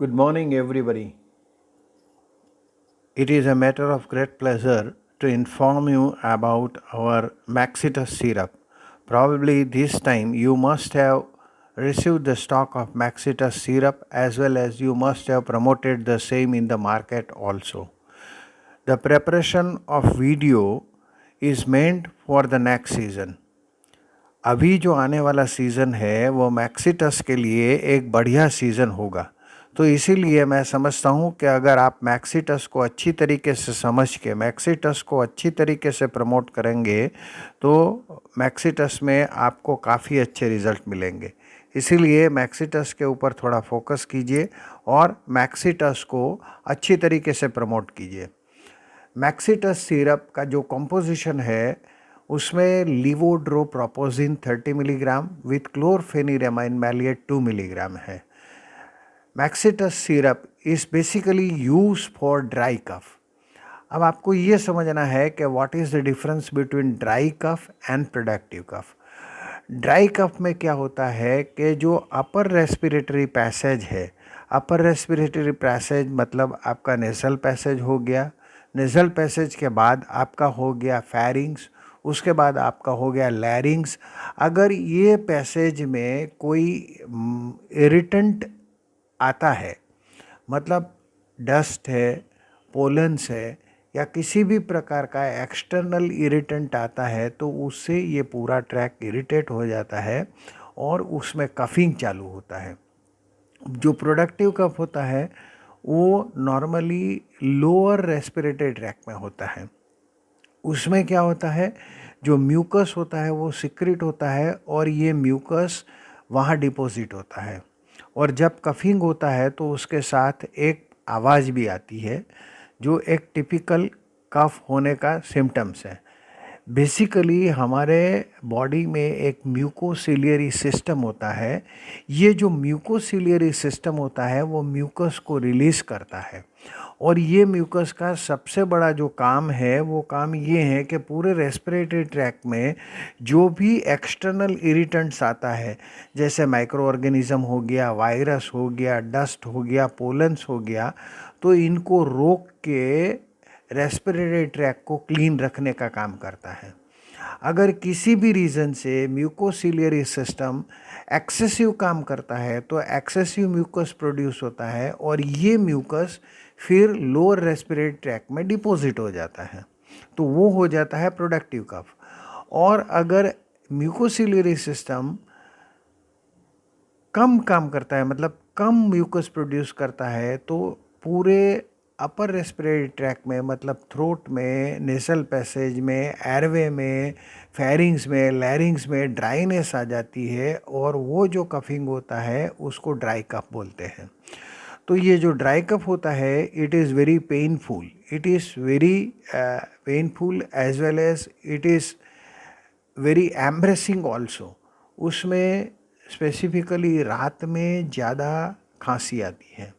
Good morning, everybody. It is a matter of great pleasure to inform you about our Maxitus syrup. Probably this time you must have received the stock of Maxitus syrup as well as you must have promoted the same in the market also. The preparation of video is meant for the next season. अभी जो आने वाला season है वो मैक्सिटस के लिए एक बढ़िया सीज़न होगा, तो इसीलिए मैं समझता हूँ कि अगर आप मैक्सिटस को अच्छी तरीके से समझ के मैक्सिटस को अच्छी तरीके से प्रमोट करेंगे तो मैक्सिटस में आपको काफ़ी अच्छे रिज़ल्ट मिलेंगे। इसीलिए मैक्सिटस के ऊपर थोड़ा फोकस कीजिए और मैक्सिटस को अच्छी तरीके से प्रमोट कीजिए। मैक्सिटस सिरप का जो कॉम्पोजिशन है उसमें levodropropizine 30 milligram with chlorpheniramine maleate 2 milligram है। Maxitus syrup is basically use for dry cough. अब आपको ये समझना है कि what is the difference between dry cough and productive cough. Dry cough में क्या होता है कि जो अपर रेस्पिरेटरी पैसेज है, अपर रेस्पिरेटरी पैसेज मतलब आपका नेसल पैसेज हो गया, नेज़ल पैसेज के बाद आपका हो गया फेरिंग्स, उसके बाद आपका हो गया लैरिंग्स। अगर ये पैसेज में कोई इरिटेंट आता है, मतलब डस्ट है, पोलन्स है या किसी भी प्रकार का एक्सटर्नल इरिटेंट आता है, तो उससे ये पूरा ट्रैक इरिटेट हो जाता है और उसमें कफिंग चालू होता है। जो प्रोडक्टिव कफ होता है वो नॉर्मली लोअर रेस्पिरेटरी ट्रैक में होता है। उसमें क्या होता है, जो म्यूकस होता है वो सिक्रेट होता है और ये म्यूकस वहाँ डिपॉजिट होता है और जब कफिंग होता है तो उसके साथ एक आवाज़ भी आती है जो एक टिपिकल कफ होने का सिम्टम्स है। बेसिकली हमारे बॉडी में एक म्यूकोसिलियरी सिस्टम होता है। ये जो म्यूकोसिलियरी सिस्टम होता है वो म्यूकस को रिलीज़ करता है और ये म्यूकस का सबसे बड़ा जो काम है वो काम ये है कि पूरे रेस्पिरेटरी ट्रैक में जो भी एक्सटर्नल इरिटेंट्स आता है, जैसे माइक्रो ऑर्गेनिज्म हो गया, वायरस हो गया, डस्ट हो गया, पोलन्स हो गया, तो इनको रोक के रेस्पिरेटरी ट्रैक को क्लीन रखने का काम करता है। अगर किसी भी रीज़न से म्यूकोसिलियरी सिस्टम एक्सेसिव काम करता है तो एक्सेसिव म्यूकस प्रोड्यूस होता है और ये म्यूकस फिर लोअर रेस्पिरेटरी ट्रैक में डिपॉजिट हो जाता है, तो वो हो जाता है प्रोडक्टिव कफ। और अगर म्यूकोसिलियरी सिस्टम कम काम करता है, मतलब कम म्यूकस प्रोड्यूस करता है, तो पूरे अपर रेस्पिरेटरी ट्रैक में मतलब थ्रोट में, नेसल पैसेज में, एयरवे में, फेरिंग्स में, लैरिंग्स में ड्राइनेस आ जाती है और वो जो कफिंग होता है उसको ड्राई कफ बोलते हैं। तो ये जो ड्राई कफ होता है it is very painful, it is very painful as well as it is very embarrassing also. उसमें स्पेसिफिकली रात में ज़्यादा खांसी आती है,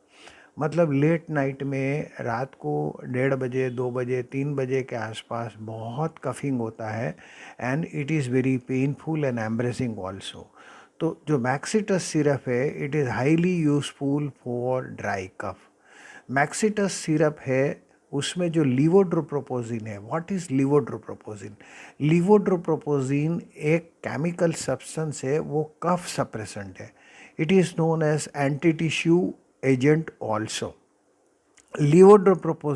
मतलब लेट नाइट में रात को 1:30 बजे, 2 बजे, 3 बजे के आसपास बहुत कफिंग होता है and it is very painful and embarrassing also. तो जो मैक्सिटस सिरप है it is highly useful for dry cough. Maxitus syrup है उसमें जो लीवोड्रोप्रोपोजिन है। What is लीवोड्रोप्रोपोजिन? लीवोड्रोप्रोपोजिन एक केमिकल सब्सटेंस है, वो कफ सप्रेसेंट है। It is known as antitussive agent also. Levodopa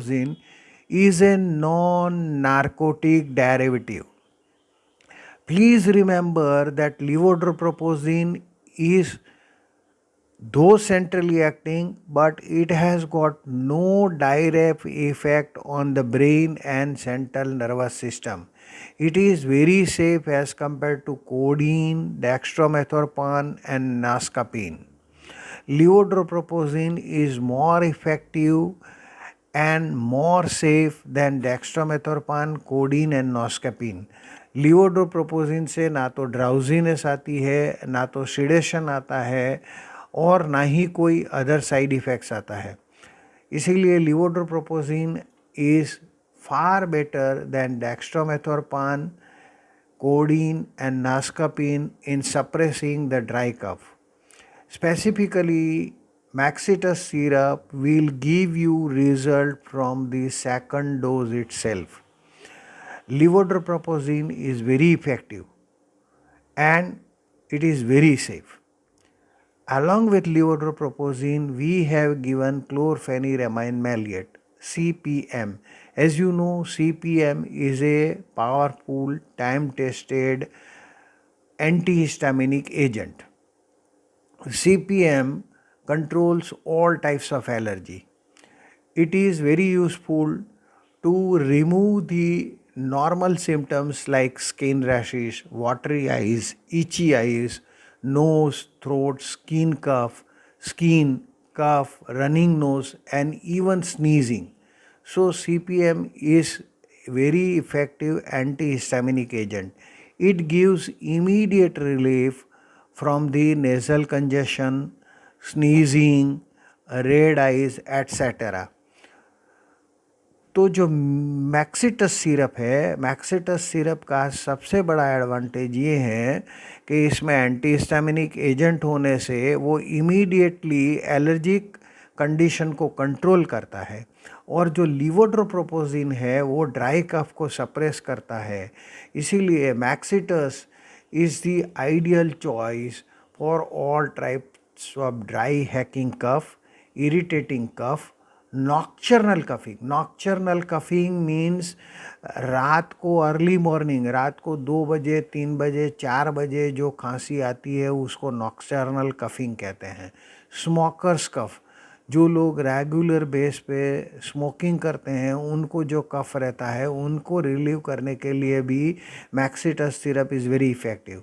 is a non-narcotic derivative. Please remember that levodopa is though centrally acting, but it has got no direct effect on the brain and central nervous system. It is very safe as compared to codeine, dextromethorphan and nascapine. Levodopa is more effective and more safe than dextromethorphan, codeine and noscapine. लीवोडोप्रोपोजिन से ना तो drowsiness आती है, ना तो sedation आता है और ना ही कोई अदर साइड इफ़ेक्ट्स आता है। इसीलिए levodropropizine is far better than dextromethorphan, codeine and nascapine in suppressing the dry cough. Specifically, Maxitus syrup will give you result from the second dose itself. Levodopa is very effective and it is very safe. Along with levodopa, we have given chlorpheniramine maleate, CPM. As you know, CPM is a powerful, time-tested antihistaminic agent. CPM controls all types of allergy. It is very useful to remove the normal symptoms like skin rashes, watery eyes, itchy eyes, nose, throat, skin, cough, running nose, and even sneezing. So CPM is very effective antihistaminic agent. It gives immediate relief from the nasal congestion, sneezing, red eyes, etc. तो जो Maxitus syrup है, Maxitus syrup का सबसे बड़ा advantage ये है कि इसमें एंटीहिस्टामिनिक एजेंट होने से वो इमीडिएटली एलर्जिक कंडीशन को कंट्रोल करता है, और जो लीवोड्रोप्रोपोजिन है वो ड्राई कफ को सप्रेस करता है. इसीलिए मैक्सिटस is the ideal choice for all types of dry hacking cough, irritating cough, nocturnal coughing. Nocturnal coughing means रात को अर्ली मॉर्निंग, रात को 2 बजे, 3 बजे, 4 बजे जो खांसी आती है उसको नॉक्टर्नल कफिंग कहते हैं. स्मोकर्स कफ, जो लोग रेगुलर बेस पे स्मोकिंग करते हैं उनको जो कफ रहता है उनको रिलीव करने के लिए भी Maxitus syrup is very effective.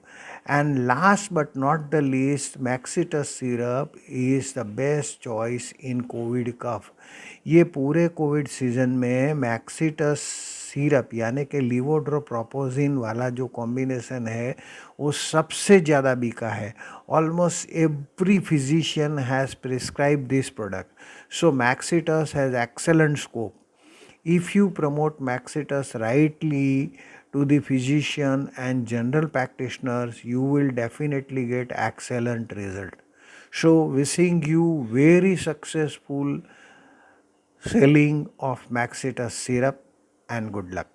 And last but not the least, Maxitus syrup is the best choice in covid cough. ये पूरे कोविड सीज़न में मैक्सिटस सिरप यानी कि लीवोड्रोप्रोपोजिन वाला जो कॉम्बिनेशन है वो सबसे ज़्यादा बिका है. Almost every physician has prescribe this product. So Maxitus has excellent scope. If you promote Maxitus rightly to the physician and general practitioners, you will definitely get excellent result. So wishing you very successful selling of Maxitus syrup and good luck.